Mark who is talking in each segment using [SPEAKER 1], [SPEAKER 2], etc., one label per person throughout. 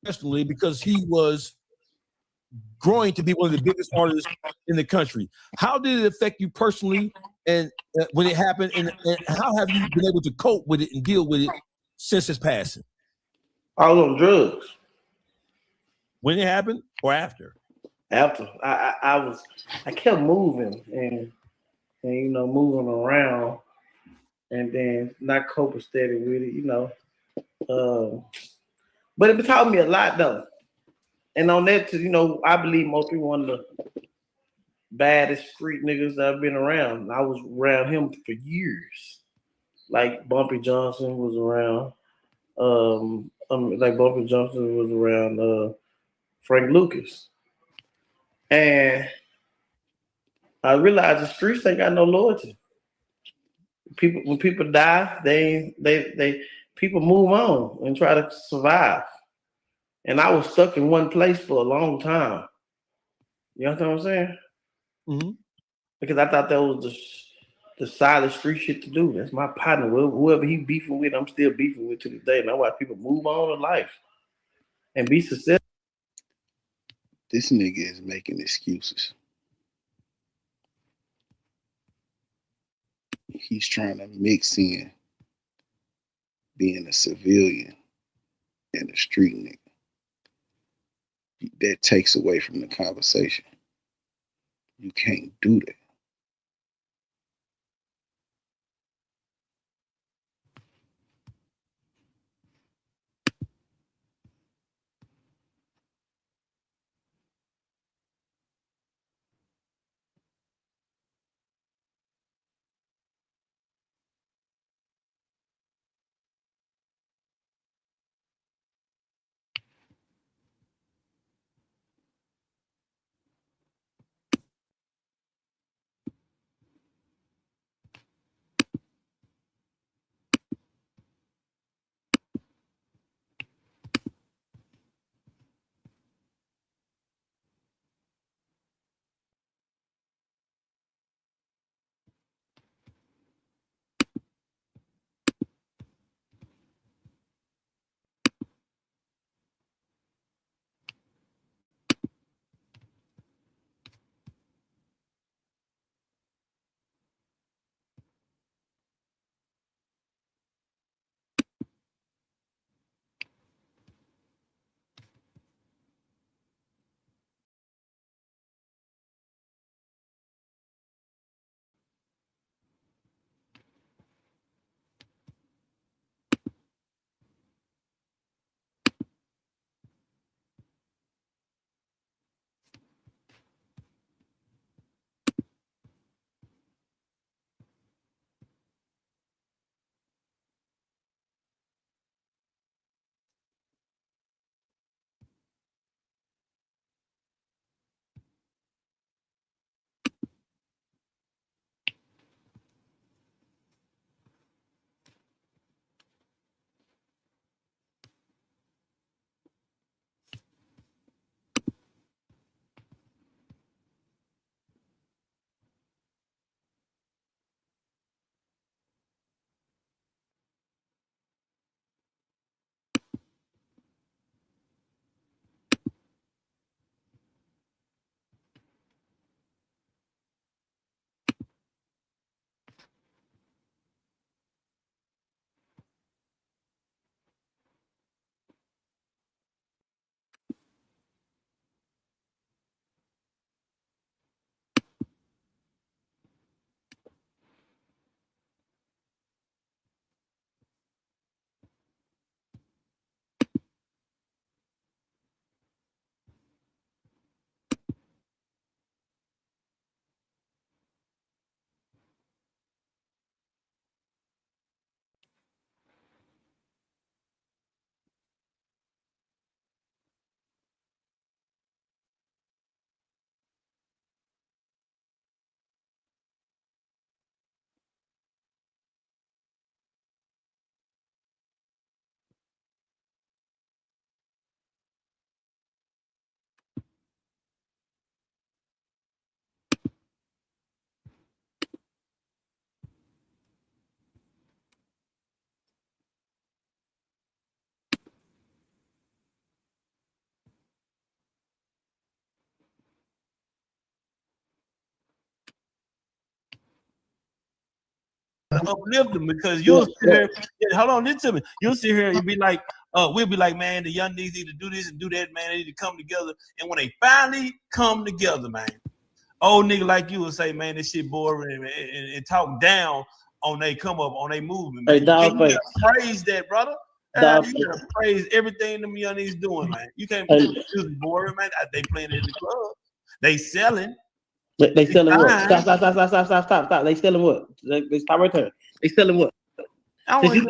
[SPEAKER 1] professionally because he was growing to be one of the biggest artists in the country. How did it affect you personally, and when it happened, and how have you been able to cope with it and deal with it since his passing?
[SPEAKER 2] I was on drugs.
[SPEAKER 1] When it happened or after?
[SPEAKER 2] After I kept moving and moving around, and then not coping steady with it, but it taught me a lot though. And on that, I believe most people one of the baddest street niggas that I've been around. I was around him for years. Like Bumpy Johnson was around. Like Bumpy Johnson was around Frank Lucas. And I realized the streets ain't got no loyalty. When people die, they people move on and try to survive. And I was stuck in one place for a long time. You know what I'm saying?
[SPEAKER 1] Mm-hmm.
[SPEAKER 2] Because I thought that was the solid street shit to do. That's my partner. Whoever he beefing with, I'm still beefing with to this day. And that's why people move on in life and be successful.
[SPEAKER 3] This nigga is making excuses. He's trying to mix in being a civilian and a street nigga. That takes away from the conversation. You can't do that.
[SPEAKER 4] to uplift them because you'll sit here. Hold on, listen to me. You'll sit here and you'll be like, we'll be like, man, the young niggas need to do this and do that, man. They need to come together. And when they finally come together, man, old nigga like you will say, man, this shit boring and talk down on they come up on they movement. Man.
[SPEAKER 2] Hey, dog
[SPEAKER 4] you
[SPEAKER 2] face.
[SPEAKER 4] gotta praise that, brother. You gotta praise everything them young niggas doing, man. You can't be music boring, man. They playing it in the club. They selling.
[SPEAKER 2] They selling what? Stop. They selling what? They stop right there. They selling what?
[SPEAKER 4] I want to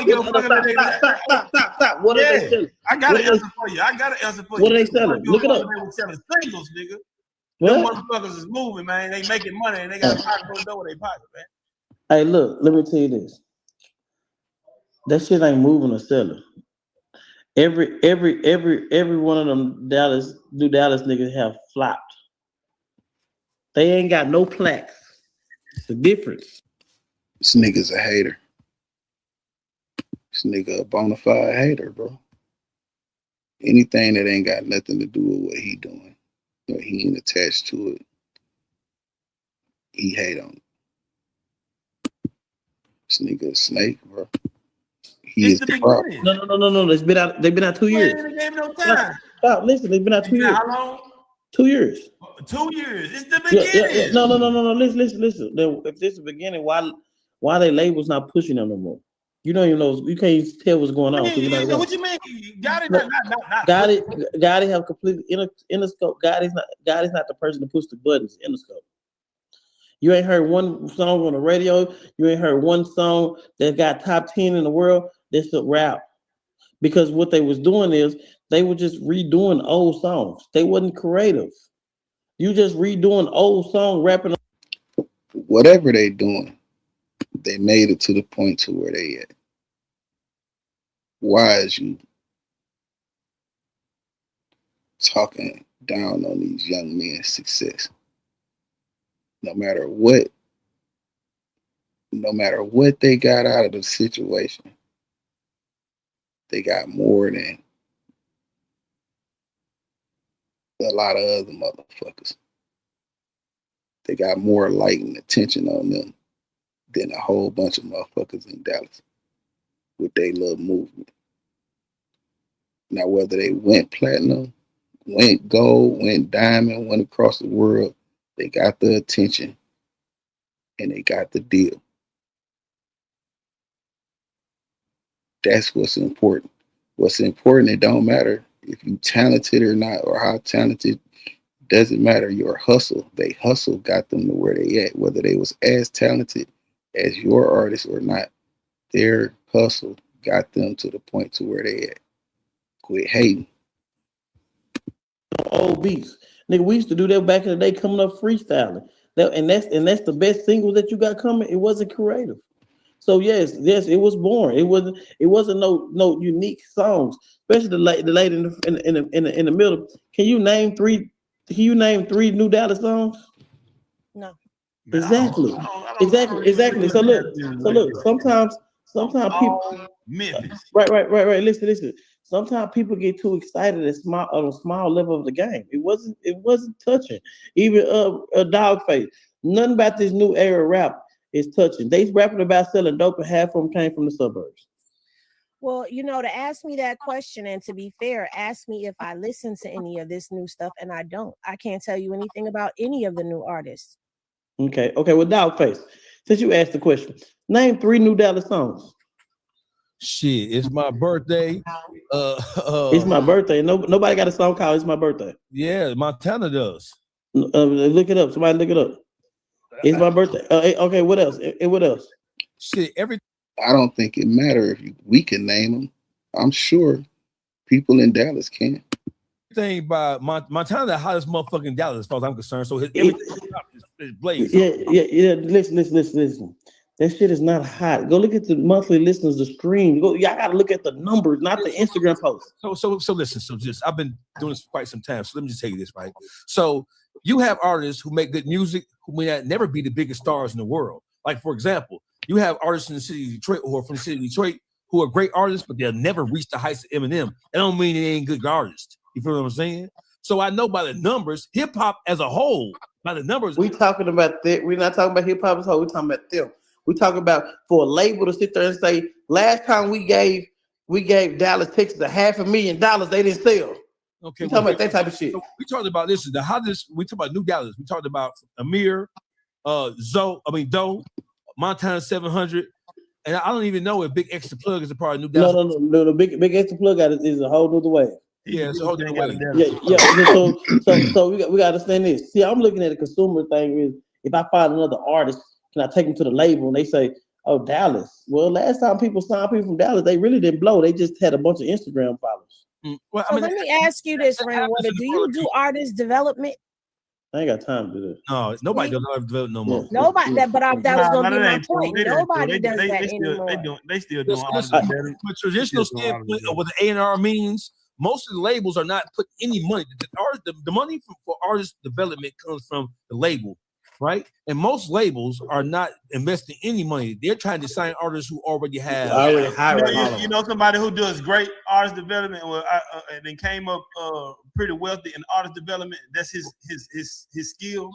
[SPEAKER 4] give a fuck about that.
[SPEAKER 2] Stop. What are they selling?
[SPEAKER 4] I got an answer for you.
[SPEAKER 2] What are they selling? Look it up.
[SPEAKER 4] They were selling singles, nigga.
[SPEAKER 2] What?
[SPEAKER 4] Them motherfuckers is moving, man. They making money and they got a pocket for the door in their pocket, man.
[SPEAKER 2] Hey, look, let me tell you this. That shit ain't moving or selling. Every one of them Dallas niggas have flopped. They ain't got no plaques. It's the difference.
[SPEAKER 3] This nigga's a hater. This nigga a bona fide hater, bro. Anything that ain't got nothing to do with what he doing, or he ain't attached to it, he hate on it. This nigga a snake, bro. He is the problem.
[SPEAKER 2] No. They've been out 2 years.
[SPEAKER 4] Man, they gave no time.
[SPEAKER 2] Stop. Listen, they've been out 2 years.
[SPEAKER 4] How long?
[SPEAKER 2] 2 years.
[SPEAKER 4] 2 years. It's the beginning.
[SPEAKER 2] Yeah. No. Listen. If this is the beginning, why they labels not pushing them no more? You don't even know. You can't even tell what's going on.
[SPEAKER 4] What you mean? Got it?
[SPEAKER 2] Got it. Have completely Interscope. God is not the person to push the buttons. Interscope. You ain't heard one song on the radio. You ain't heard one song that got top 10 in the world. That's a rap. Because what they was doing is they were just redoing old songs. They wasn't creative. You just redoing old song, rapping.
[SPEAKER 3] Whatever they doing, they made it to the point to where they at. Why is you talking down on these young men's success? No matter what they got out of the situation, they got more than a lot of other motherfuckers. They got more light and attention on them than a whole bunch of motherfuckers in Dallas with their little movement. Now, whether they went platinum, went gold, went diamond, went across the world, they got the attention and they got the deal. That's what's important. What's important, it don't matter if you talented or not, or how talented, doesn't matter. Your hustle, they hustle got them to where they at, whether they was as talented as your artist or not. Their hustle got them to the point to where they at. Quit hating.
[SPEAKER 2] Old beats. Nigga, we used to do that back in the day, coming up freestyling. And that's the best single that you got coming. It wasn't creative. So yes, it was boring. It wasn't no unique songs, especially the late in the middle. Can you name three new Dallas songs?
[SPEAKER 5] No.
[SPEAKER 2] Exactly. So look. Sometimes people.
[SPEAKER 4] Memphis.
[SPEAKER 2] Right. Listen. Sometimes people get too excited on a small level of the game. It wasn't touching. Even a Dogface. Nothing about this new era rap is touching. They rapping about selling dope, and half of them came from the suburbs.
[SPEAKER 5] Well, to ask me that question, and to be fair, ask me if I listen to any of this new stuff, and I don't. I can't tell you anything about any of the new artists.
[SPEAKER 2] Okay. Well, Dogface, since you asked the question, name 3 new Dallas songs.
[SPEAKER 1] Shit, it's my birthday.
[SPEAKER 2] It's my birthday. Nobody got a song called "It's My Birthday."
[SPEAKER 1] Yeah, Montana does.
[SPEAKER 2] Look it up. Somebody look it up. It's my birthday. Okay, what else? What else?
[SPEAKER 1] Shit,
[SPEAKER 3] I don't think it matters if we can name them. I'm sure people in Dallas can.
[SPEAKER 1] Everything by Montana, the hottest motherfucking in Dallas, as far as I'm concerned. So everything is blazing.
[SPEAKER 2] Yeah. Listen. That shit is not hot. Go look at the monthly listeners, the stream. Y'all gotta look at the numbers, not the Instagram posts.
[SPEAKER 1] So listen. So just I've been doing this for quite some time. So let me just tell you this, right? So you have artists who make good music who may never be the biggest stars in the world. Like, for example, you have artists in the city of Detroit or from the city of Detroit who are great artists, but they'll never reach the heights of Eminem. That don't mean they ain't good artists. You feel what I'm saying? So I know by the numbers, hip hop as a whole, by the numbers.
[SPEAKER 2] We talking about that. We're not talking about hip hop as a whole. We're talking about them. We talk about for a label to sit there and say, last time we gave Dallas, Texas $500,000, they didn't sell.
[SPEAKER 1] Okay,
[SPEAKER 2] We talking about that type of shit.
[SPEAKER 1] So we talked about this. We talked about New Dallas. We talked about Amir, Doe, Montana 700, and I don't even know if Big Extra Plug is a part of New Dallas.
[SPEAKER 2] No. The big extra plug out is a whole nother way.
[SPEAKER 1] Yeah, it's a whole different way.
[SPEAKER 2] Yeah. So we got to understand this. See, I'm looking at a consumer thing. Is if I find another artist, can I take them to the label and they say, "Oh, Dallas." Well, last time people signed people from Dallas, they really didn't blow. They just had a bunch of Instagram followers.
[SPEAKER 1] Well,
[SPEAKER 5] So let me ask you this, Rainwater. Do you do artist development?
[SPEAKER 2] I ain't got time to do that.
[SPEAKER 1] No, nobody does artist development no more.
[SPEAKER 5] Nobody. That was going to be my point.
[SPEAKER 4] They
[SPEAKER 5] Nobody does that anymore.
[SPEAKER 4] They still doing artist
[SPEAKER 1] From
[SPEAKER 4] development.
[SPEAKER 1] a traditional standpoint of what the A&R means, most of the labels are not putting any money. The money for artist development comes from the label, right? And most labels are not investing any money. They're trying to sign artists who already have.
[SPEAKER 4] You know somebody who does great artist development, and then came up pretty wealthy in artist development. That's his skill.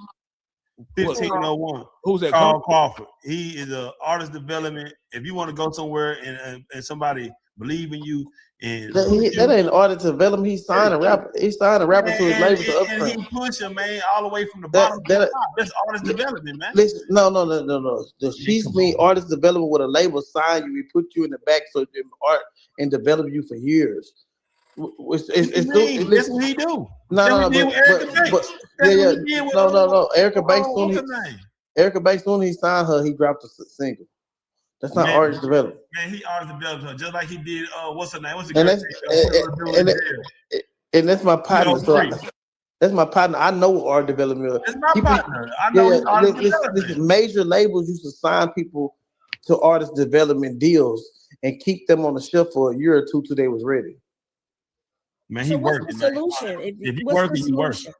[SPEAKER 4] 1501.
[SPEAKER 1] Who's that?
[SPEAKER 4] Carl Crawford. He is an artist development. If you want to go somewhere and somebody believe in you, and
[SPEAKER 2] that ain't artist development. He signed a rapper. He signed a rapper to his label to upfront.
[SPEAKER 4] And he push him, man, all the way from the bottom to the top. That's artist development, man.
[SPEAKER 2] Listen, no. She's mean artist development with a label sign you. We put you in the back so you can art and develop you for years.
[SPEAKER 4] That's what he do.
[SPEAKER 2] No. Erica Banks, soon he signed her, he dropped a single. That's not artist development.
[SPEAKER 4] Man, he artist developed her just like he did. What's her name?
[SPEAKER 2] And that's my partner. That's my partner. I know art development.
[SPEAKER 4] That's my partner. I know.
[SPEAKER 2] Listen, major labels used to sign people to artist development deals and keep them on the shelf for a year or two till they was ready.
[SPEAKER 4] Man,
[SPEAKER 5] he working. What's the solution?
[SPEAKER 4] If you working, you working.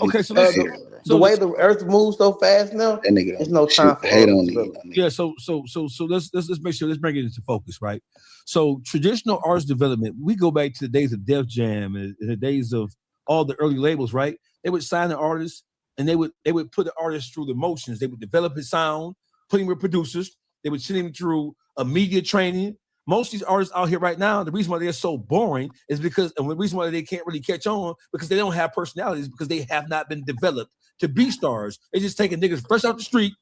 [SPEAKER 1] Okay, so
[SPEAKER 2] the way the earth moves so fast now,
[SPEAKER 3] that nigga
[SPEAKER 2] there's no time for
[SPEAKER 3] hate on me.
[SPEAKER 1] Yeah, so let's make sure, let's bring it into focus, right? So traditional artist development, we go back to the days of Def Jam and the days of all the early labels, right? They would sign an artist and they would put the artist through the motions. They would develop his sound, put him with producers. They would send him through a media training. Most of these artists out here right now, the reason why they're so boring is because, and the reason why they can't really catch on, because they don't have personalities, because they have not been developed to be stars. They just taking niggas fresh out the street.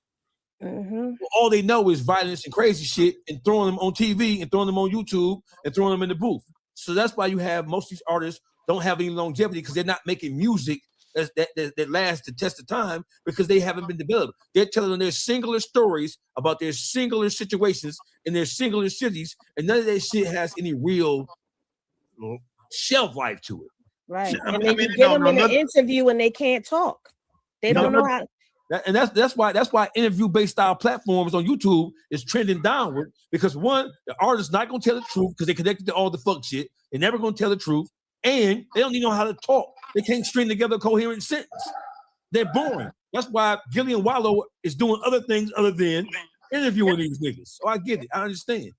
[SPEAKER 5] Mm-hmm.
[SPEAKER 1] All they know is violence and crazy shit and throwing them on TV and throwing them on YouTube and throwing them in the booth. So that's why you have most of these artists don't have any longevity, because they're not making music that lasts the test of time, because they haven't been developed. They're telling their singular stories about their singular situations in their singular cities, and none of that shit has any real shelf life to it.
[SPEAKER 5] Right. And then you get them in an interview and they can't talk. They don't know how.
[SPEAKER 1] And that's why interview-based style platforms on YouTube is trending downward, because one, the artist's not gonna tell the truth because they're connected to all the fuck shit. They're never gonna tell the truth, and they don't even know how to talk. They can't string together a coherent sentence. They're boring. That's why Gillian Wallow is doing other things other than interviewing these niggas. So I get it. I understand.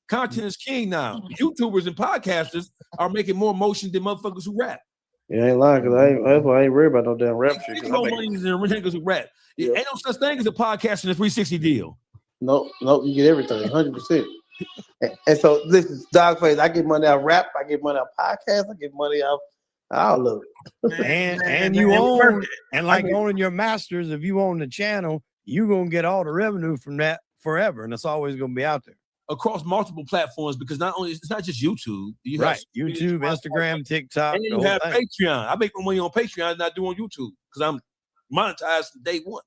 [SPEAKER 1] Content is king now. YouTubers and podcasters are making more motion than motherfuckers who rap.
[SPEAKER 2] Yeah, I ain't lying, because that's why I ain't worried about no damn rap shit.
[SPEAKER 1] More money than niggas who rap. Yeah. Ain't no such thing as a podcast and a 360 deal.
[SPEAKER 2] No, you get everything, 100%. And so this is Dogface. I get money out rap. I get money out podcast. I get money out all of it.
[SPEAKER 6] And you own, and like owning your masters, if you own the channel, you're gonna get all the revenue from that forever, and it's always gonna be out there
[SPEAKER 1] across multiple platforms, because not only it's not just YouTube. You have
[SPEAKER 6] YouTube, Instagram, TikTok,
[SPEAKER 1] and you have Patreon. I make my money on Patreon and I do on YouTube because I'm monetized from day one.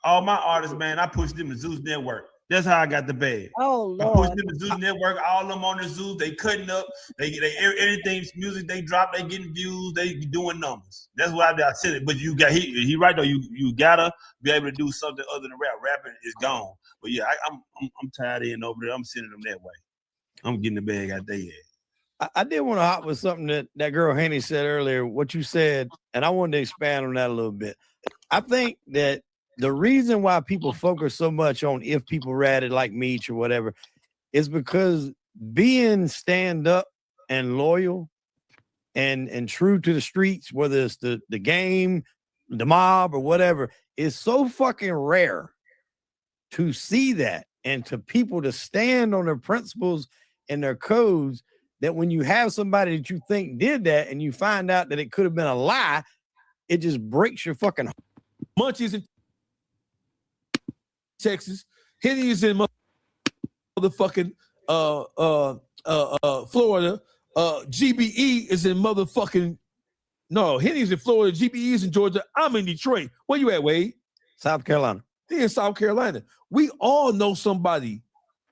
[SPEAKER 4] All my artists, man, I push them to Zeus Network. That's how I got the bag.
[SPEAKER 5] Oh Lord!
[SPEAKER 4] I push them to Zeus Network. All of them on the Zeus. They cutting up. They everything music they drop. They getting views. They doing numbers. That's why I said it. But you got he right though. You gotta be able to do something other than rap. Rapping is gone. But yeah, I'm tired of it over there. I'm sending them that way. I'm getting the bag out there.
[SPEAKER 6] I did want to hop with something that girl Haney said earlier. What you said, and I wanted to expand on that a little bit. I think that the reason why people focus so much on if people ratted like Meech or whatever is because being stand up and loyal and true to the streets, whether it's the game, the mob, or whatever, is so fucking rare to see that and to people to stand on their principles and their codes, that when you have somebody that you think did that and you find out that it could have been a lie, it just breaks your fucking heart.
[SPEAKER 1] Munchies in Texas, Henny is in motherfucking Florida, GBE is in motherfucking Henny's in Florida, GBE is in Georgia. I'm in Detroit. Where you at, Wade?
[SPEAKER 6] South Carolina.
[SPEAKER 1] They're in South Carolina. We all know somebody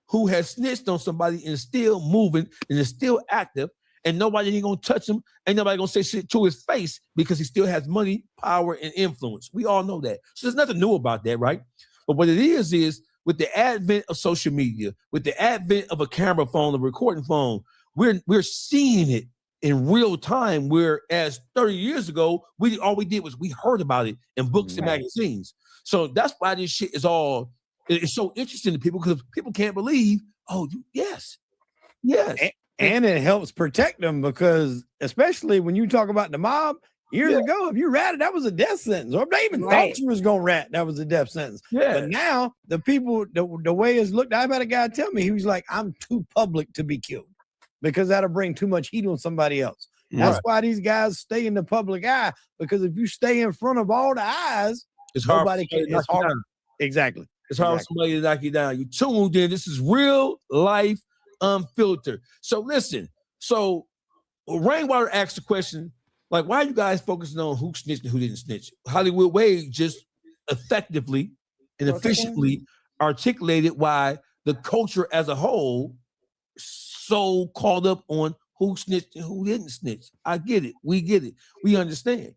[SPEAKER 1] who has snitched on somebody and is still moving and is still active, and nobody ain't gonna touch him. Ain't nobody gonna say shit to his face because he still has money, power, and influence. We all know that. So there's nothing new about that, right? But what it is with the advent of social media, with the advent of a camera phone, a recording phone, we're seeing it in real time. Whereas 30 years ago, all we did was we heard about it in books and magazines. So that's why this shit is it's so interesting to people, because people can't believe, yes.
[SPEAKER 6] And it helps protect them, because especially when you talk about the mob years ago, if you ratted, that was a death sentence. Or if they even thought you was going to rat, that was a death sentence.
[SPEAKER 1] Yeah.
[SPEAKER 6] But now the people, the way it's looked, I've had a guy tell me, he was like, I'm too public to be killed because that'll bring too much heat on somebody else. That's why these guys stay in the public eye, because if you stay in front of all the eyes, nobody can. It's hard. Exactly.
[SPEAKER 1] It's hard for somebody to knock you down. You tuned in. This is Real Life Unfiltered. So listen. So Rainwater asked the question, like, why are you guys focusing on who snitched and who didn't snitch? Hollywood Wade just effectively and efficiently articulated why the culture as a whole so caught up on who snitched and who didn't snitch. I get it. We get it. We understand.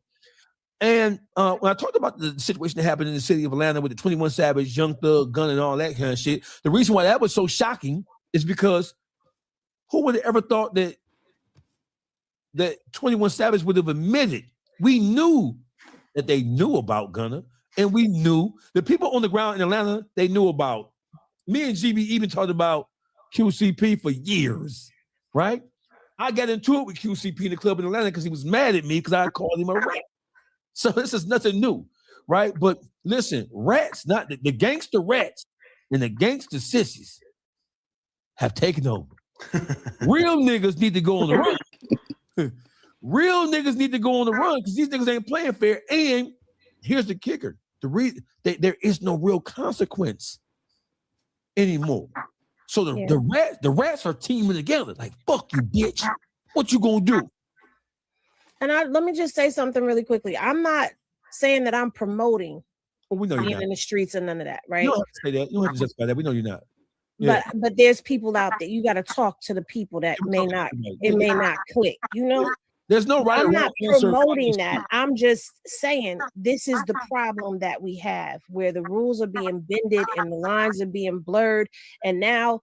[SPEAKER 1] And when I talked about the situation that happened in the city of Atlanta with the 21 Savage, Young Thug, gun, and all that kind of shit, the reason why that was so shocking is because who would have ever thought that 21 Savage would have admitted? We knew that they knew about Gunna, and we knew the people on the ground in Atlanta, they knew about. Me and GB even talked about QCP for years, right? I got into it with QCP in the club in Atlanta because he was mad at me because I called him a rat. So this is nothing new, right? But listen, rats, not the gangster rats and the gangster sissies have taken over. Real niggas need to go on the run. Real niggas need to go on the run because these niggas ain't playing fair. And here's the kicker: there is no real consequence anymore. So the rats are teaming together. Like, fuck you, bitch. What you gonna do?
[SPEAKER 5] And let me just say something really quickly. I'm not saying that I'm promoting being in the streets and none of that, right?
[SPEAKER 1] You don't have to say that. You don't have to justify that. We know you're not. Yeah.
[SPEAKER 5] But there's people out there. You got to talk to the people that may not click. You know,
[SPEAKER 1] there's no right.
[SPEAKER 5] I'm not promoting that. I'm just saying this is the problem that we have, where the rules are being bended and the lines are being blurred, and now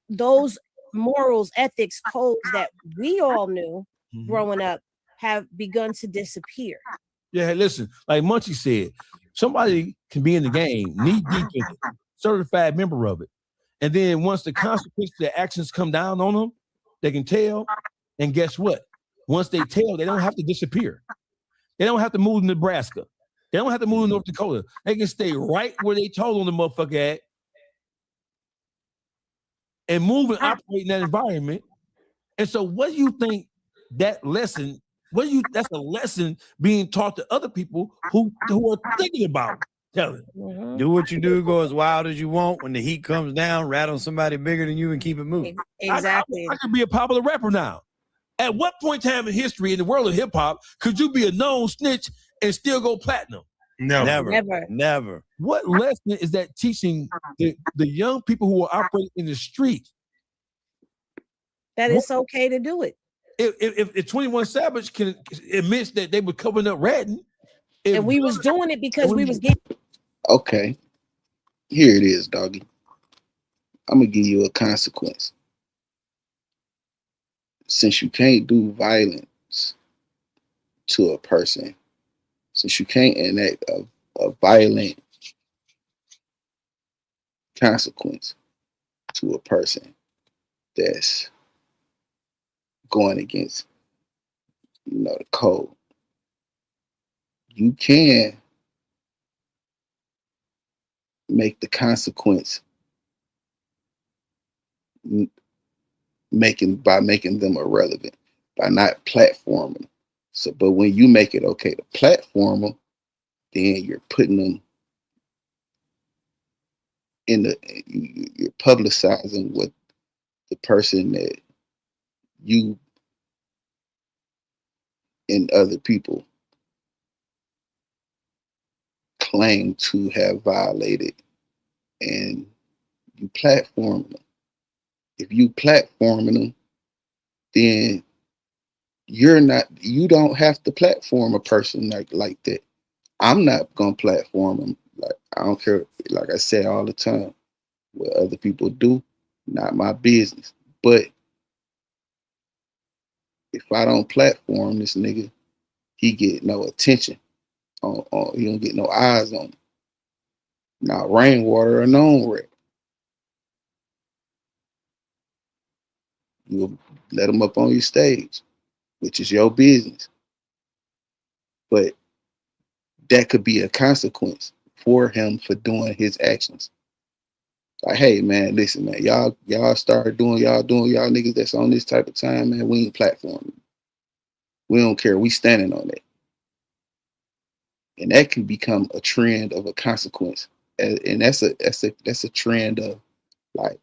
[SPEAKER 5] those morals, ethics, codes that we all knew growing up have begun to disappear.
[SPEAKER 1] Yeah, listen, like Munchie said, somebody can be in the game, knee deep in it, certified member of it. And then once the consequences, the actions come down on them, they can tell. And guess what? Once they tell, they don't have to disappear. They don't have to move to Nebraska. They don't have to move to North Dakota. They can stay right where they told on the motherfucker at and move and operate in that environment. And so what do you think that lesson, that's a lesson being taught to other people who are thinking about telling.
[SPEAKER 6] Do what you do, go as wild as you want. When the heat comes down, rat on somebody bigger than you and keep it moving.
[SPEAKER 5] Exactly.
[SPEAKER 1] I could be a popular rapper now. At what point in time in history in the world of hip hop could you be a known snitch and still go platinum?
[SPEAKER 6] Never.
[SPEAKER 1] What lesson is that teaching the young people who are operating in the street?
[SPEAKER 5] That it's okay to do it.
[SPEAKER 1] If 21 Savage can admit that they were covering up ratting,
[SPEAKER 5] and we was doing it because we was getting.
[SPEAKER 3] Okay, here it is, doggy. I'm gonna give you a consequence. Since you can't do violence to a person, since you can't enact a violent consequence to a person that's going against, the code, you can make the consequence making them irrelevant by not platforming. So, but when you make it okay to platform them, then you're putting them in you're publicizing what the person that you and other people claim to have violated, and you platform them. If you platforming them, then you don't have to platform a person like that. I'm not gonna platform them. Like, I don't care. Like I say all the time, what other people do, not my business. But if I don't platform this nigga, he get no attention. He don't get no eyes on him. Now, Rainwater, a known rap. You'll let him up on your stage, which is your business. But that could be a consequence for him for doing his actions. Like, hey man, listen, man, y'all start doing y'all niggas that's on this type of time, man. We ain't platforming. We don't care. We standing on that. And that can become a trend of a consequence. And that's a trend of like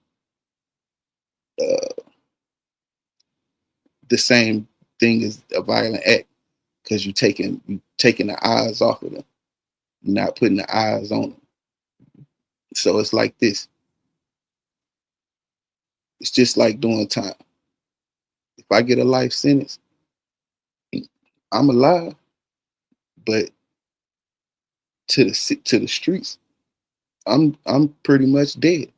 [SPEAKER 3] the same thing as a violent act, because you taking the eyes off of them. You're not putting the eyes on them. So it's like this. It's just like doing time. If I get a life sentence, I'm alive, but to the streets, I'm pretty much dead.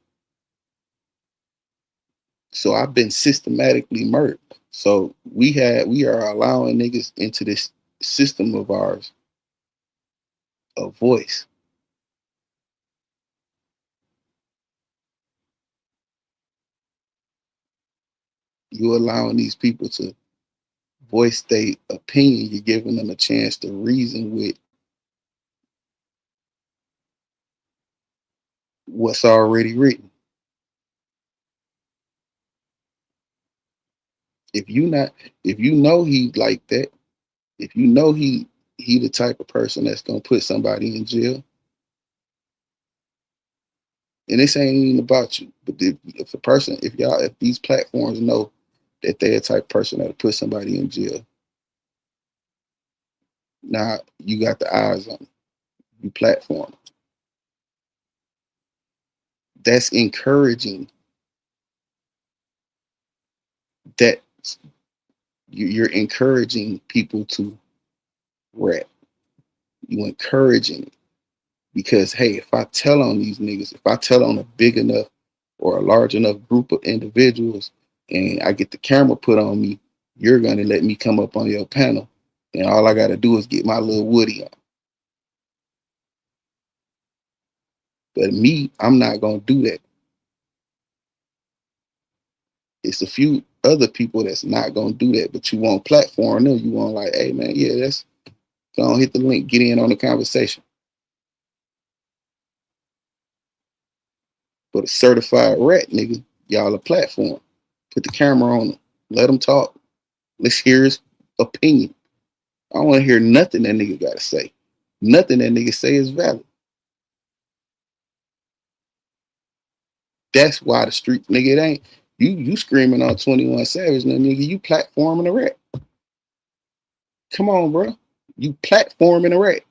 [SPEAKER 3] So I've been systematically murdered. So we are allowing niggas into this system of ours, a voice. You're allowing these people to voice their opinion. You're giving them a chance to reason with what's already written. If you know he like that, if you know he the type of person that's gonna put somebody in jail, and this ain't even about you, but if these platforms know that they're the type of person that'll put somebody in jail, now you got the eyes on them. You platform. That's encouraging that you're encouraging people to rap. You encouraging, because hey, if I tell on these niggas, if I tell on a big enough or a large enough group of individuals, and I get the camera put on me, you're gonna let me come up on your panel, and all I gotta do is get my little Woody on. But me, I'm not gonna do that. It's a few other people that's not gonna do that, but you won't platform them. You want like, hey man, yeah, that's go on, hit the link, get in on the conversation. But a certified rat, nigga, y'all a platform. Put the camera on him. Let him talk. Let's hear his opinion. I don't want to hear nothing that nigga got to say. Nothing that nigga say is valid. That's why the street, nigga, it ain't, you screaming on 21 Savage, now, nigga, you platforming a rat. Come on, bro. You platforming a rat.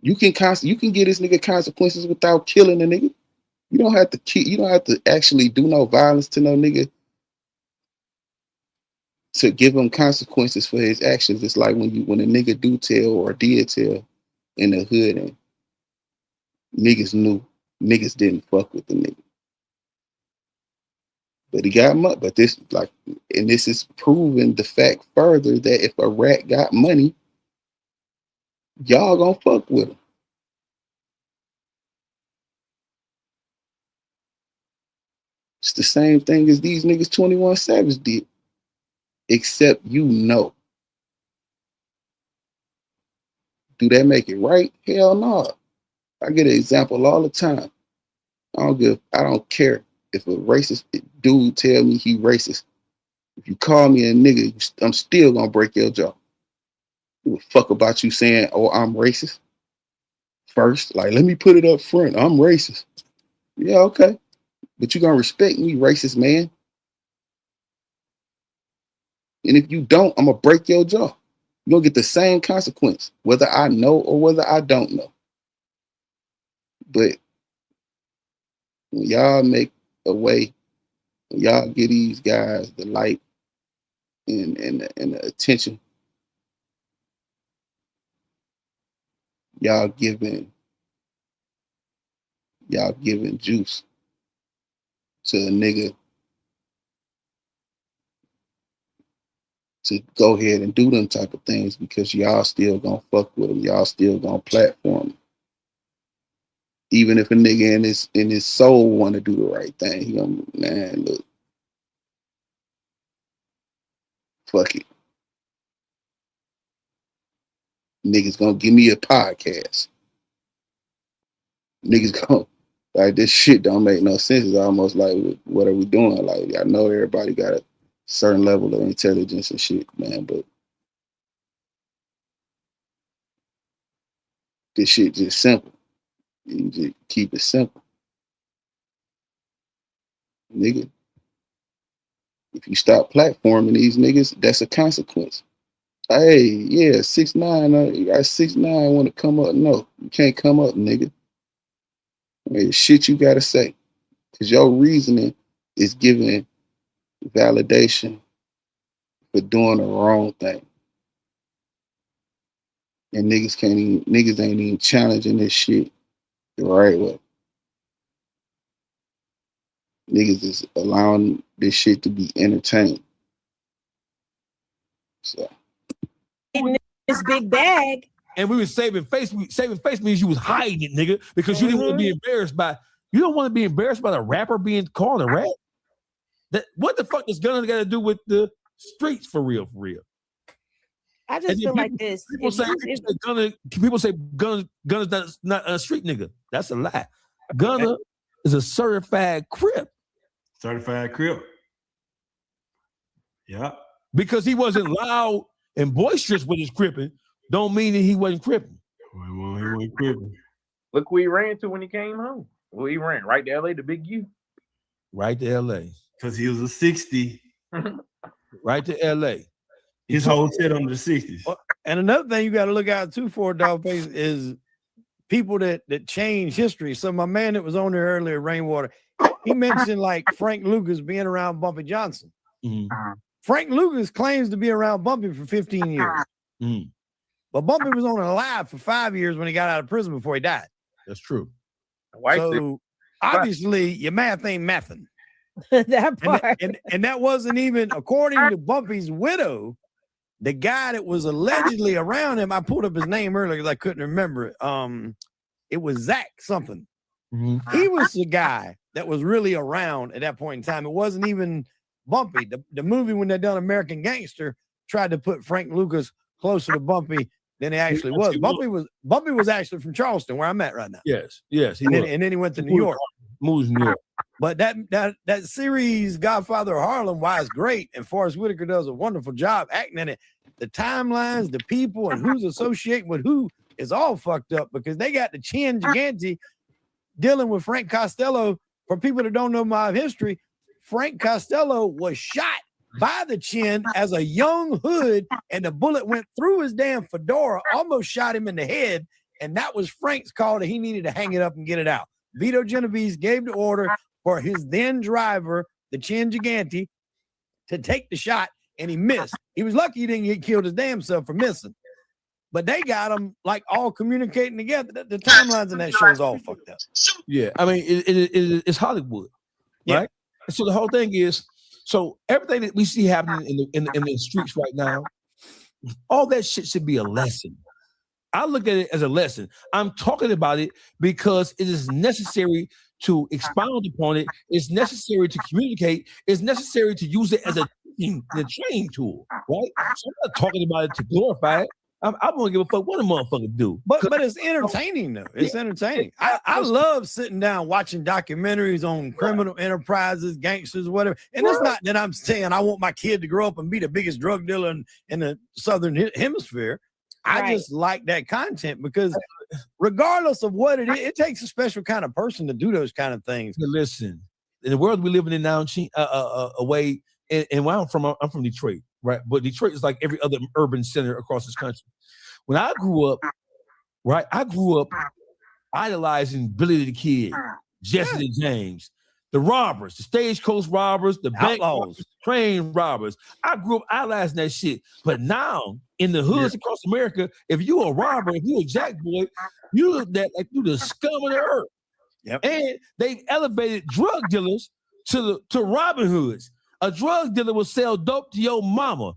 [SPEAKER 3] You can get this nigga consequences without killing a nigga. You don't have to kill. You don't have to actually do no violence to no nigga to give him consequences for his actions. It's like when a nigga do tell or did tell in the hood, and niggas knew, niggas didn't fuck with the nigga, but he got money. But this is proving the fact further that if a rat got money, y'all gonna fuck with him. It's the same thing as these niggas 21 Savage did, except you know. Do that make it right? Hell no. I get an example all the time. I don't care if a racist dude tell me he racist. If you call me a nigga, I'm still gonna break your jaw. Give a fuck about you saying, oh, I'm racist. First, like, let me put it up front. I'm racist. Yeah, okay. But you gonna respect me, racist man. And if you don't, I'm gonna break your jaw. You're gonna get the same consequence, whether I know or whether I don't know. But when y'all make a way, when y'all give these guys the light and the attention, y'all giving juice to a nigga to go ahead and do them type of things because y'all still gonna fuck with them. Y'all still gonna platform them. Even if a nigga in his soul want to do the right thing, he gonna, man, look, fuck it. Niggas gonna give me a podcast. Niggas gonna, like, this shit don't make no sense. It's almost like, what are we doing? Like, I know everybody got a certain level of intelligence and shit, man, but this shit just simple. You just keep it simple. Nigga, if you stop platforming these niggas, that's a consequence. Hey, yeah, 6ix9ine, you got 6ix9ine want to come up. No, you can't come up, nigga. Hey, shit you gotta say. Because your reasoning is giving validation for doing the wrong thing. And niggas ain't even challenging this shit the right way. Niggas is allowing this shit to be entertained. So
[SPEAKER 5] This big bag.
[SPEAKER 1] And we were saving face. Saving face means you was hiding it, nigga, because you didn't want to be embarrassed by. You don't want to be embarrassed by the rapper being called a rat. That what the fuck does Gunna got to do with the streets for real? For real.
[SPEAKER 5] I just feel like this.
[SPEAKER 1] People say Gunna's not a street nigga. That's a lie. Gunna is a certified Crip.
[SPEAKER 4] Certified Crip. Yeah.
[SPEAKER 1] Because he wasn't loud and boisterous with his cripping, don't mean that he wasn't cripping.
[SPEAKER 4] Well, he wasn't cripping.
[SPEAKER 7] Look who he ran to when he came home. Well, he ran right to LA, the big U.
[SPEAKER 1] Right to LA.
[SPEAKER 4] Because he was a 60.
[SPEAKER 1] Right to LA.
[SPEAKER 4] His whole set under the 60s.
[SPEAKER 6] And another thing you got to look out too for, Dogface, is people that change history. So my man that was on there earlier, Rainwater, he mentioned like Frank Lucas being around Bumpy Johnson.
[SPEAKER 1] Mm-hmm.
[SPEAKER 6] Frank Lucas claims to be around Bumpy for 15 years.
[SPEAKER 1] Mm-hmm.
[SPEAKER 6] But Bumpy was only alive for 5 years when he got out of prison before he died.
[SPEAKER 1] That's true.
[SPEAKER 6] So obviously your math ain't mathing.
[SPEAKER 5] That part.
[SPEAKER 6] And that wasn't even, according to Bumpy's widow, the guy that was allegedly around him. I pulled up his name earlier because I couldn't remember it. It was Zach something.
[SPEAKER 1] Mm-hmm.
[SPEAKER 6] He was the guy that was really around at that point in time. It wasn't even Bumpy. The movie, when they done American Gangster, tried to put Frank Lucas closer to Bumpy than he actually was. Bumpy was actually from Charleston, where I'm at right now.
[SPEAKER 1] Yes.
[SPEAKER 6] And then he went to New York.
[SPEAKER 1] Moved to New York.
[SPEAKER 6] But that series, Godfather of Harlem, why it's great, and Forrest Whitaker does a wonderful job acting in it. The timelines, the people, and who's associating with who is all fucked up because they got the Chin Gigante dealing with Frank Costello. For people that don't know my history, Frank Costello was shot by the Chin as a young hood, and the bullet went through his damn fedora, almost shot him in the head, and that was Frank's call that he needed to hang it up and get it out. Vito Genovese gave the order for his then driver, the Chin Gigante, to take the shot, and he missed. He was lucky he didn't get killed his damn self for missing. But they got them like all communicating together. The timelines in that show is all fucked up.
[SPEAKER 1] Yeah, I mean, it's Hollywood, right? Yeah. So the whole thing is, so everything that we see happening in the streets right now, all that shit should be a lesson. I look at it as a lesson. I'm talking about it because it is necessary to expound upon it. It's necessary to communicate. It's necessary to use it as a training tool, right? So I'm not talking about it to glorify it. I won't give a fuck what a motherfucker do.
[SPEAKER 6] But it's entertaining though. It's entertaining. I love sitting down watching documentaries on criminal enterprises, gangsters, whatever. And it's not that I'm saying I want my kid to grow up and be the biggest drug dealer in the southern hemisphere. I just like that content because regardless of what it is, it takes a special kind of person to do those kind of things.
[SPEAKER 1] Listen, in the world we living in now, away, and where I'm from Detroit, right? But Detroit is like every other urban center across this country. When I grew up, right, I grew up idolizing Billy the Kid, Jesse the James, the robbers, the stagecoach robbers, the bank robbers, train robbers. I grew up idolizing that shit. But now in the hoods across America, if you a robber, if you a jack boy, you look at like you the scum of the earth.
[SPEAKER 6] Yep.
[SPEAKER 1] And they elevated drug dealers to Robin Hoods. A drug dealer will sell dope to your mama.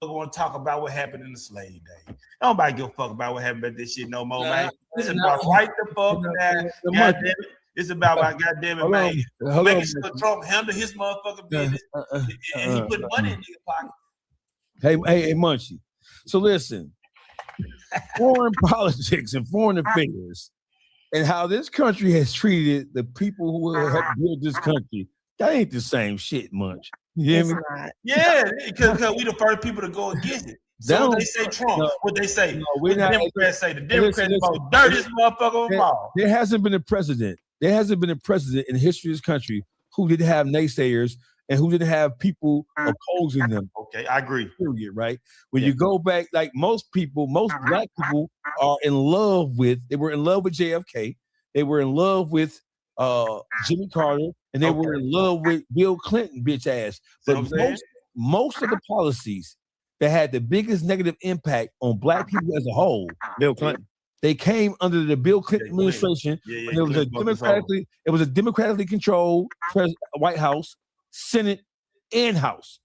[SPEAKER 4] I want to talk about what happened in the slave day. Nobody give a fuck about what happened about this shit no more, man. This is about right the fuck now. God damn it. It's about my goddamn it, man. Making sure Trump handle his motherfucking business. And he put money in his pocket.
[SPEAKER 1] Hey, Munchie. So listen, foreign politics and foreign affairs and how this country has treated the people who have built this country, that ain't the same shit, Munch. You hear me?
[SPEAKER 4] Yeah, because we the first people to go against it. So when they say Trump, what they say, what the Democrats say, the Democrats are the dirtiest motherfucker of all.
[SPEAKER 1] There hasn't been a president in the history of this country who didn't have naysayers and who didn't have people opposing them.
[SPEAKER 4] Okay, I agree.
[SPEAKER 1] Period, right? When you go back, like most black people are in love with, they were in love with JFK, they were in love with Jimmy Carter, and they were in love with Bill Clinton, bitch ass. But most of the policies that had the biggest negative impact on black people as a whole,
[SPEAKER 6] Bill Clinton,
[SPEAKER 1] they came under the Bill Clinton administration. It was a democratically controlled White House, Senate, and House.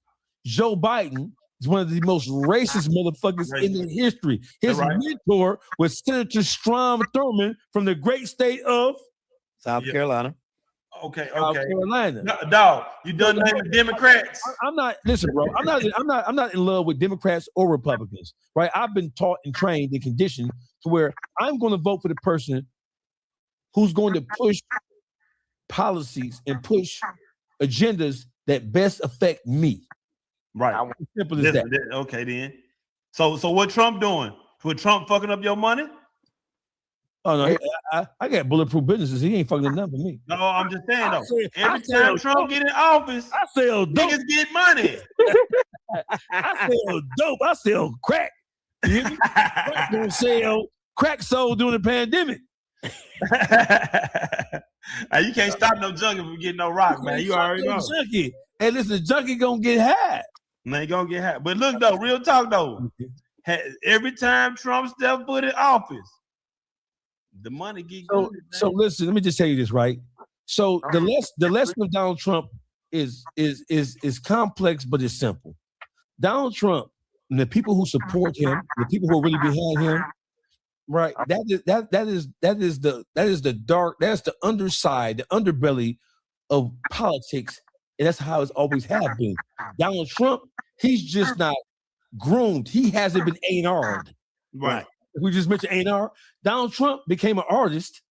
[SPEAKER 1] Joe Biden is one of the most racist motherfuckers in the history. His mentor was Senator Strom Thurmond from the great state of
[SPEAKER 6] South Carolina.
[SPEAKER 4] Okay.
[SPEAKER 1] South Carolina.
[SPEAKER 4] No, dog, you done naming Democrats.
[SPEAKER 1] I'm not. Listen, bro. I'm not in love with Democrats or Republicans. Right? I've been taught and trained and conditioned to where I'm going to vote for the person who's going to push policies and push agendas that best affect me.
[SPEAKER 4] Right.
[SPEAKER 1] As simple as that.
[SPEAKER 4] Okay, then. So what Trump doing? With Trump fucking up your money?
[SPEAKER 1] Oh no, I got bulletproof businesses. He ain't fucking enough for me.
[SPEAKER 4] No, I'm just saying though. Every time Trump get in office,
[SPEAKER 1] I sell dope.
[SPEAKER 4] Niggas get money.
[SPEAKER 1] I sell dope. I sell crack. You hear me? Crack don't sell. Crack sold during the pandemic.
[SPEAKER 4] You can't stop no junkie from getting no rock, man. You already know.
[SPEAKER 1] Junkie. Hey, listen, the junkie gonna get high.
[SPEAKER 4] Man, gonna get high. But look though, real talk though. Every time Trump step foot in office, the money get good.
[SPEAKER 1] So listen, let me just tell you this, right? So the lesson of Donald Trump is complex, but it's simple. Donald Trump and the people who support him, the people who are really behind him, right? That is the underside, the underbelly of politics, and that's how it's always have been. Donald Trump, he's just not groomed. He hasn't been A&R'd.
[SPEAKER 4] Right.
[SPEAKER 1] We just mentioned A&R. Donald Trump became an artist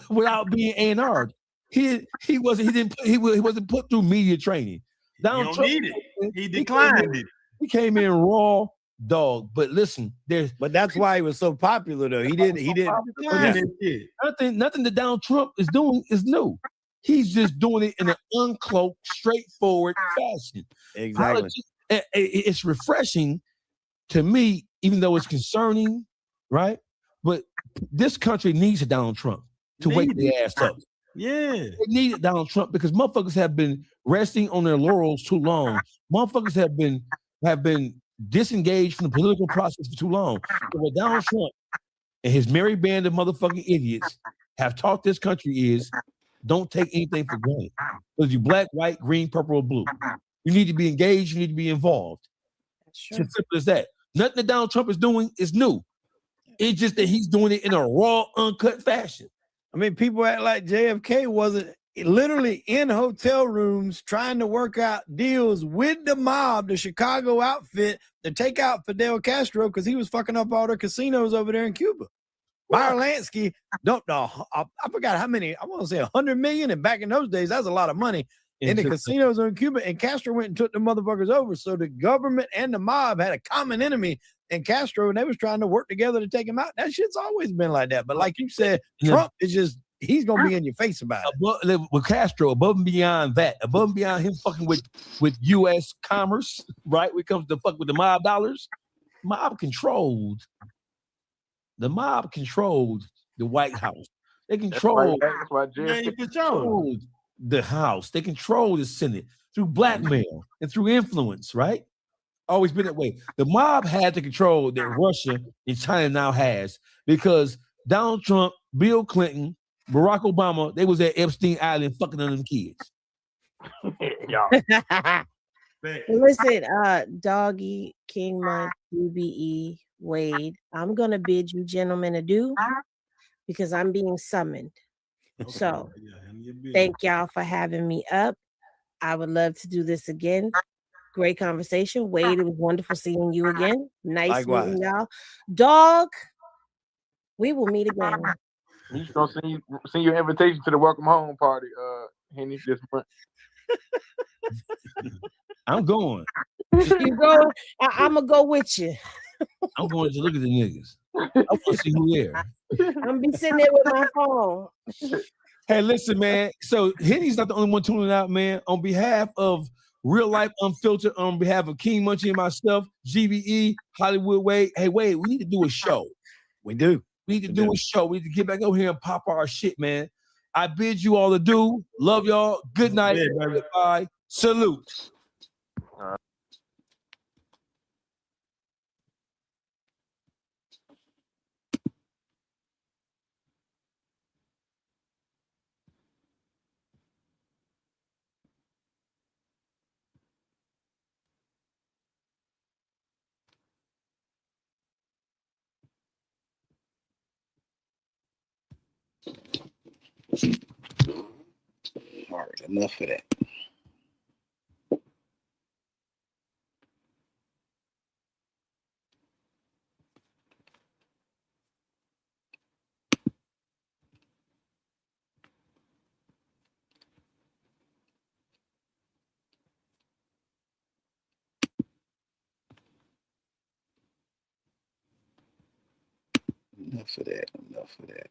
[SPEAKER 1] without being A&R'd. He wasn't put through media training. Donald Trump
[SPEAKER 4] need it. He declined it.
[SPEAKER 1] He came in raw dog. But listen,
[SPEAKER 6] but that's why he was so popular though. He didn't.
[SPEAKER 1] Nothing that Donald Trump is doing is new. He's just doing it in an uncloaked, straightforward fashion.
[SPEAKER 6] Exactly.
[SPEAKER 1] It's refreshing to me, even though it's concerning, right? But this country needs a Donald Trump to wake their ass up.
[SPEAKER 4] Yeah.
[SPEAKER 1] They needed Donald Trump because motherfuckers have been resting on their laurels too long. Motherfuckers have been disengaged from the political process for too long. So what Donald Trump and his merry band of motherfucking idiots have taught this country is don't take anything for granted. Whether you're black, white, green, purple, or blue. You need to be engaged, you need to be involved. Sure. It's as simple as that. Nothing that Donald Trump is doing is new. It's just that he's doing it in a raw, uncut fashion.
[SPEAKER 6] I mean, people act like JFK wasn't literally in hotel rooms trying to work out deals with the mob, the Chicago outfit, to take out Fidel Castro because he was fucking up all their casinos over there in Cuba. Meyer Lansky, don't know. I forgot how many. I want to say 100 million. And back in those days, that's a lot of money in the casinos in Cuba. And Castro went and took the motherfuckers over. So the government and the mob had a common enemy in Castro, and they was trying to work together to take him out. That shit's always been like that. But like you said, Trump is just, he's going to be in your face about it.
[SPEAKER 1] With Castro, above and beyond that, above and beyond him fucking with U.S. commerce, right? When it comes to fuck with the mob dollars, the mob controlled the White House. They controlled the House. They control the Senate through blackmail and through influence, right? Always been that way. The mob had the control that Russia and China now has because Donald Trump, Bill Clinton, Barack Obama, they was at Epstein Island fucking on them kids.
[SPEAKER 5] Listen, Doggy, King Mud, UBE, Wade, I'm going to bid you gentlemen adieu because I'm being summoned.
[SPEAKER 4] Okay.
[SPEAKER 5] So
[SPEAKER 4] Yeah,
[SPEAKER 5] thank y'all for having me up. I would love to do this again. Great conversation. Wade, it was wonderful seeing you again. Nice
[SPEAKER 6] Likewise.
[SPEAKER 5] meeting y'all. Dog, we will meet again.
[SPEAKER 7] He's gonna send you an invitation to the welcome home party, Henny, this month.
[SPEAKER 1] I'm going.
[SPEAKER 5] You go. I'm gonna go with you.
[SPEAKER 1] I'm going to look at the niggas. I want to see who there.
[SPEAKER 5] I'm gonna be sitting there with my phone.
[SPEAKER 1] Hey, listen, man. So Henny's not the only one tuning out, man. On behalf of Real Life Unfiltered, on behalf of King Munchie and myself, GBE, Hollywood Wade. Hey, Wade, we need to do a show.
[SPEAKER 6] We do.
[SPEAKER 1] We need to do a show. We need to get back over here and pop our shit, man. I bid you all adieu. Love y'all. Good night. Goodbye. Salute.
[SPEAKER 3] All right, enough of that. Enough of that. Enough of that.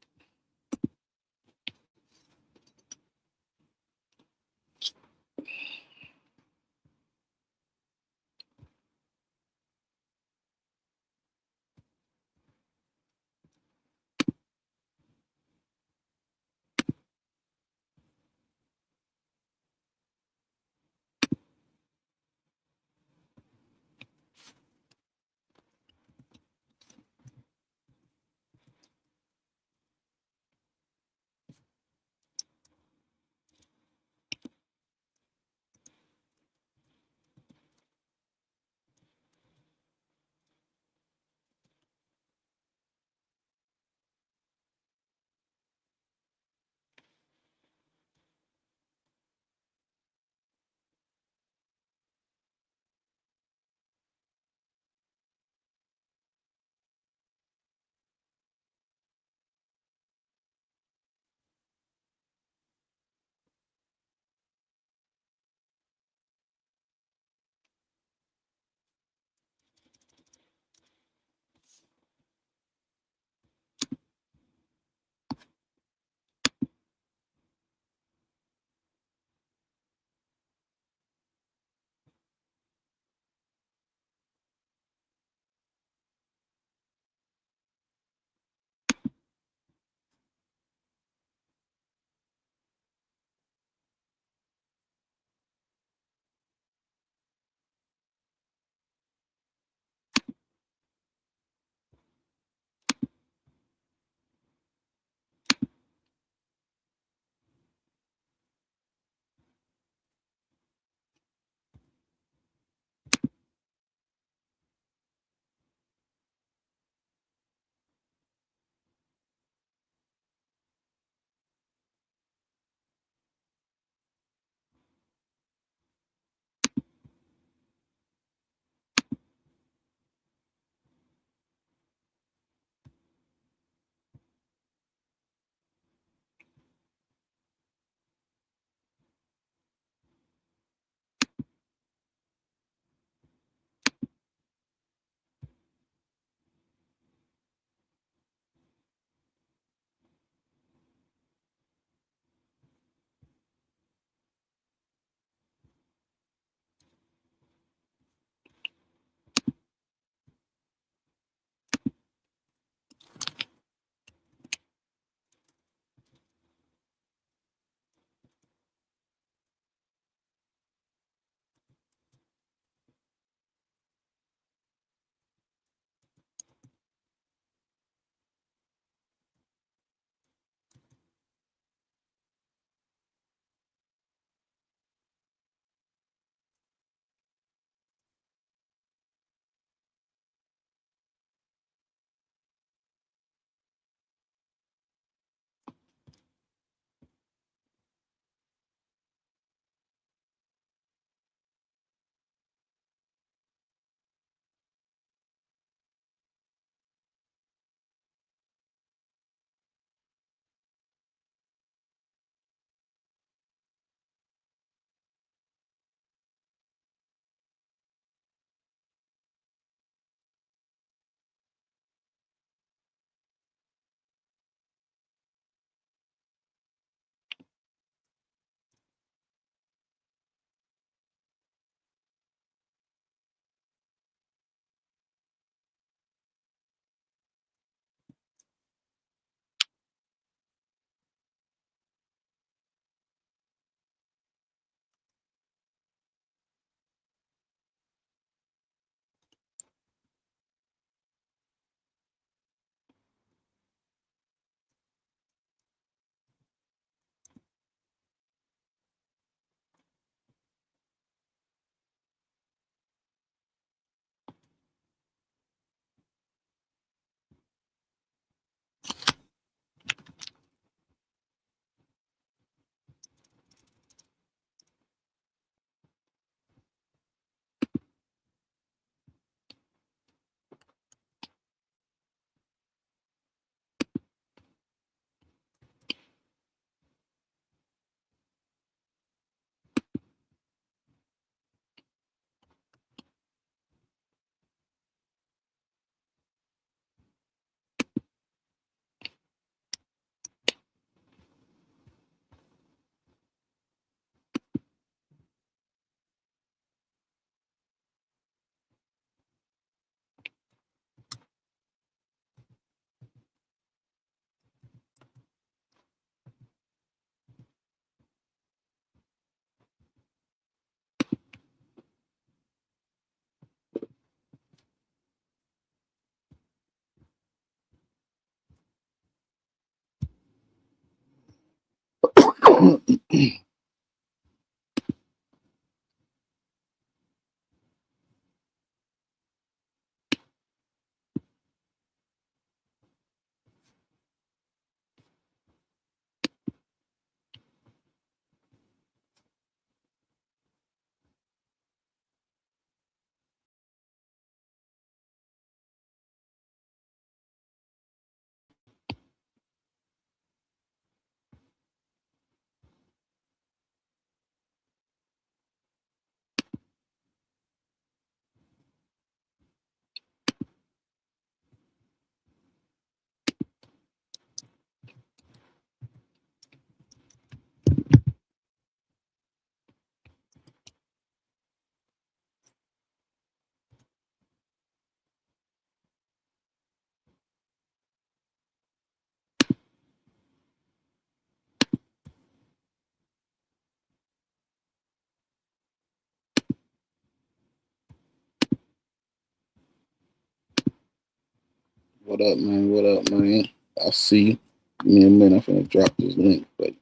[SPEAKER 3] What up, man? What up, man? I see you. Give me a minute. I'm finna drop this link, but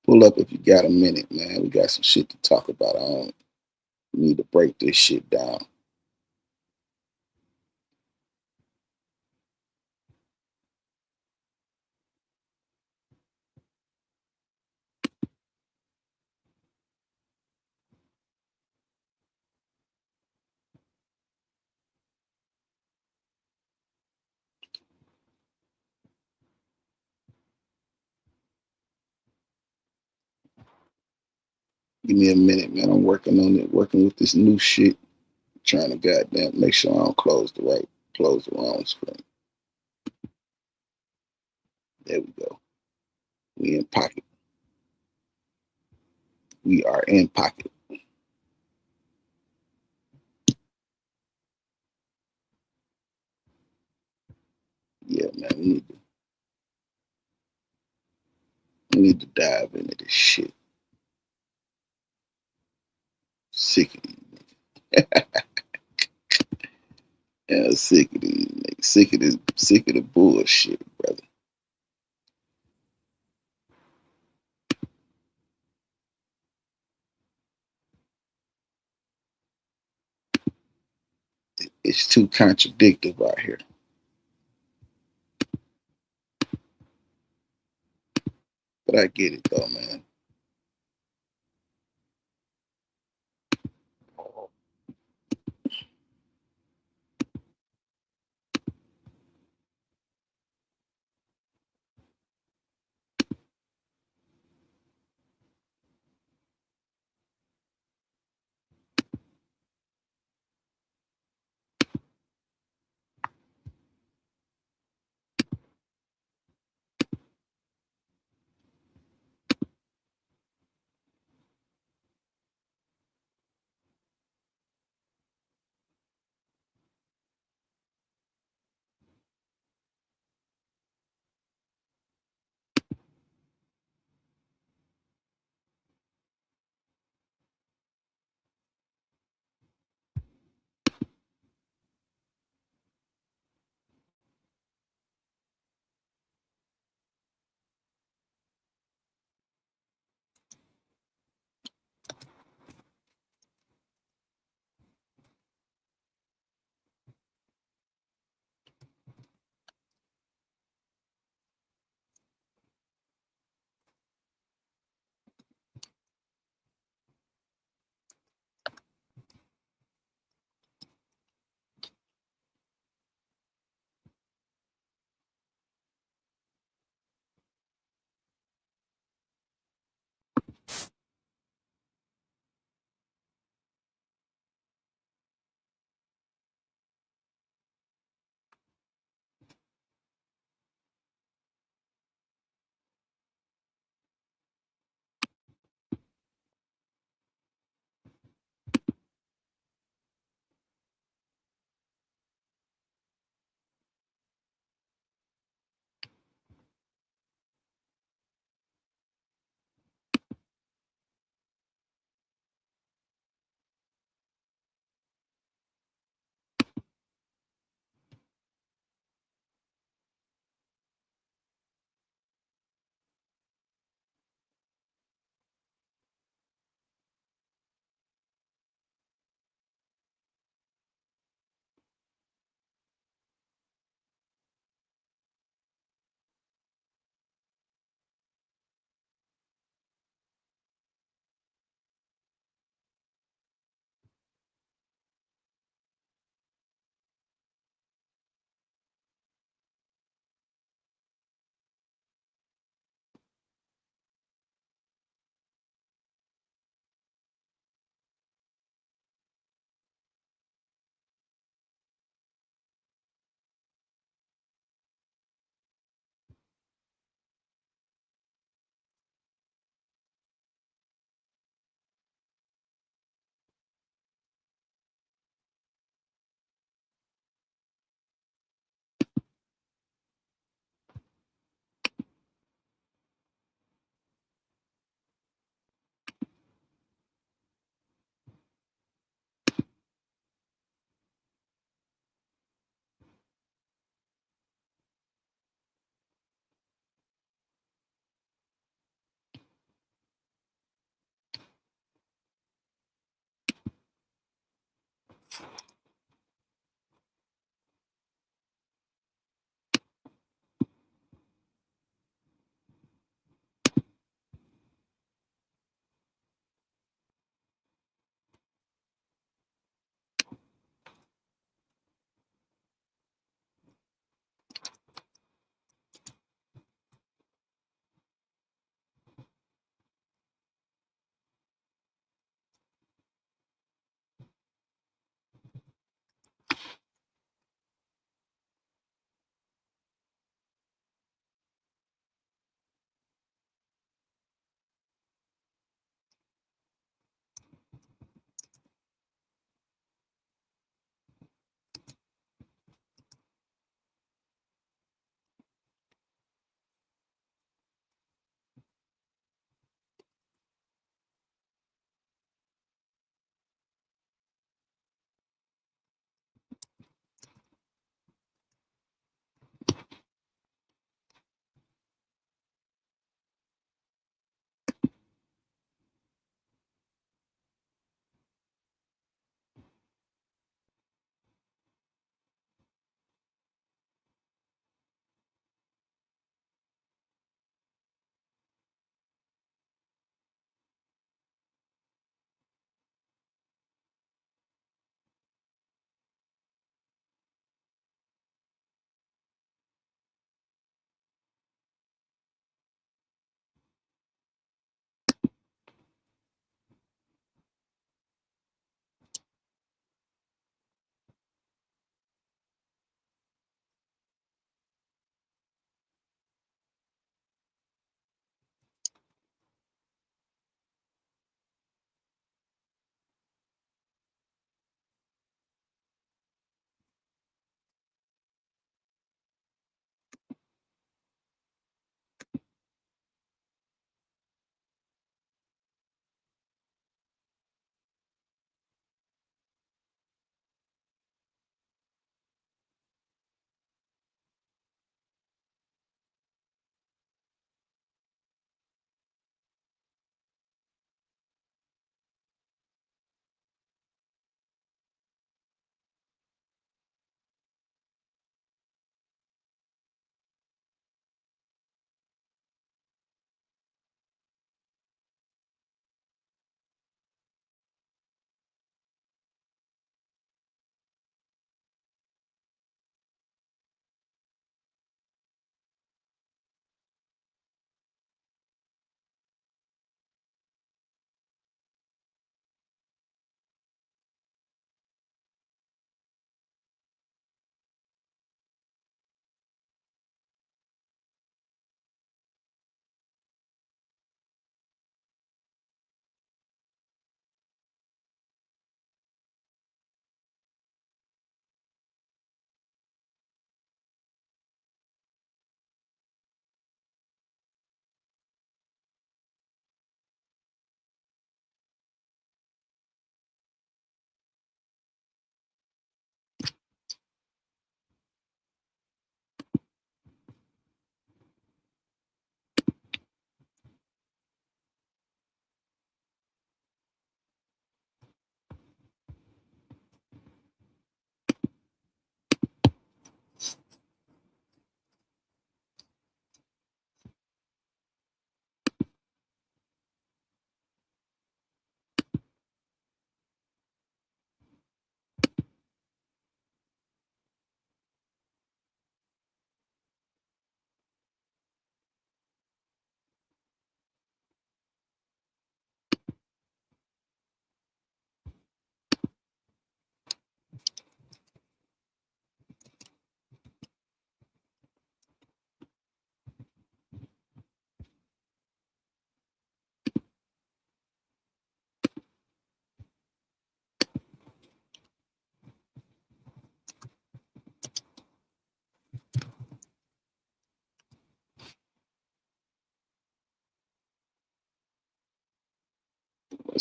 [SPEAKER 3] pull up if you got a minute, man. We got some shit to talk about. I don't need to break this shit down. Give me a minute, man. I'm working on it, working with this new shit, trying to goddamn make sure I don't close the wrong screen. There we go. We in pocket. We are in pocket. Yeah, man. We need to dive into this shit. Sick of these. Yeah, sick of these niggas. Sick of the bullshit, brother. It's too contradictory out here. But I get it though, man.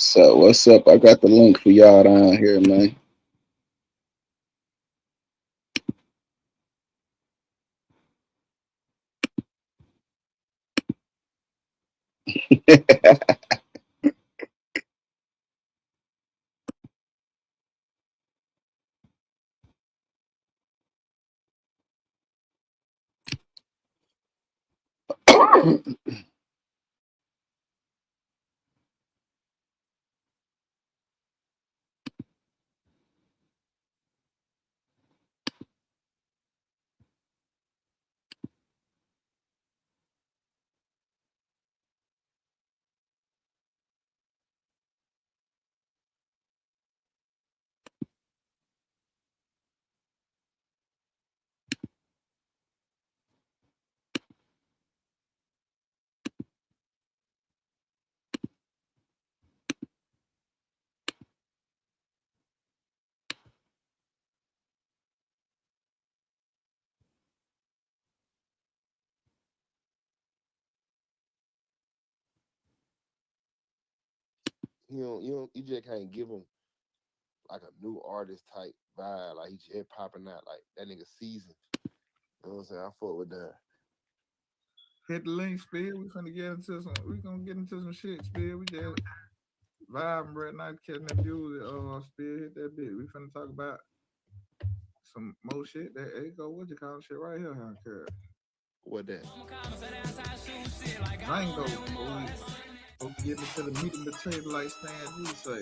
[SPEAKER 3] So what's up? I got the link for y'all down here, man.
[SPEAKER 8] You just can't give him like a new artist type vibe. Like he just popping out like that nigga seasoned. You know what I'm saying? I fuck with that.
[SPEAKER 9] Hit the link, Speed. We finna get into some. We gonna get into some shit, Speed. We just vibing right now, catching that music. Speed, hit that bit. We finna talk about some more shit. There you go. What you call shit right here, huh, Kurt?
[SPEAKER 8] What that?
[SPEAKER 9] Rango. We'll get into the meat and potato like Stan G say.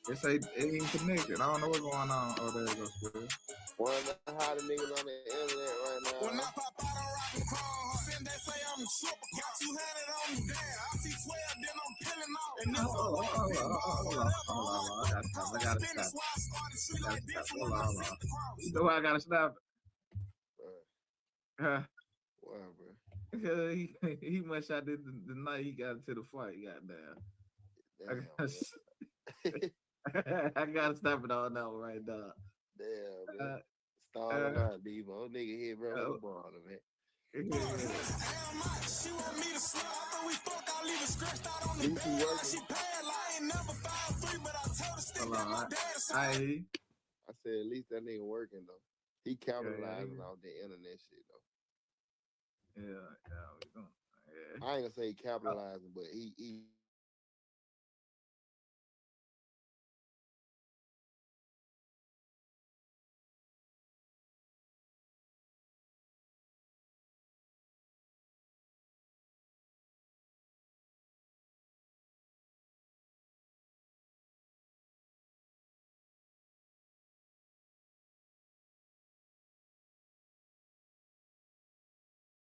[SPEAKER 9] It ain't connected. I don't know what's going on. Oh, there you go, Speed.
[SPEAKER 8] One of the hottest niggas on the internet right now.
[SPEAKER 10] When I pop out, I'm rockin' cars. Then they say I'm a trooper. Got 200 on me there. I see 12, then I'm peeling off. And this
[SPEAKER 9] Hold on. I gotta stop. Hold on. You know why I gotta stop? Huh?
[SPEAKER 8] Wow, bro.
[SPEAKER 9] He must shot it the night he got into the fight. Goddamn. I gotta stop it all now right now.
[SPEAKER 8] Damn, man. Stalling out, Devo. Old nigga here, bro. With the ball, man.
[SPEAKER 10] She want me to swear. After we fuck, I'll leave it scratched out on the
[SPEAKER 8] Lucy
[SPEAKER 10] bed.
[SPEAKER 8] working.
[SPEAKER 10] She paid like I ain't never 5'3", but I told her stick
[SPEAKER 9] Hold
[SPEAKER 10] that
[SPEAKER 9] on.
[SPEAKER 10] my dad.
[SPEAKER 8] I said at least that nigga working though. He capitalizing off the internet shit though.
[SPEAKER 9] Yeah.
[SPEAKER 8] I ain't gonna say capitalizing, but he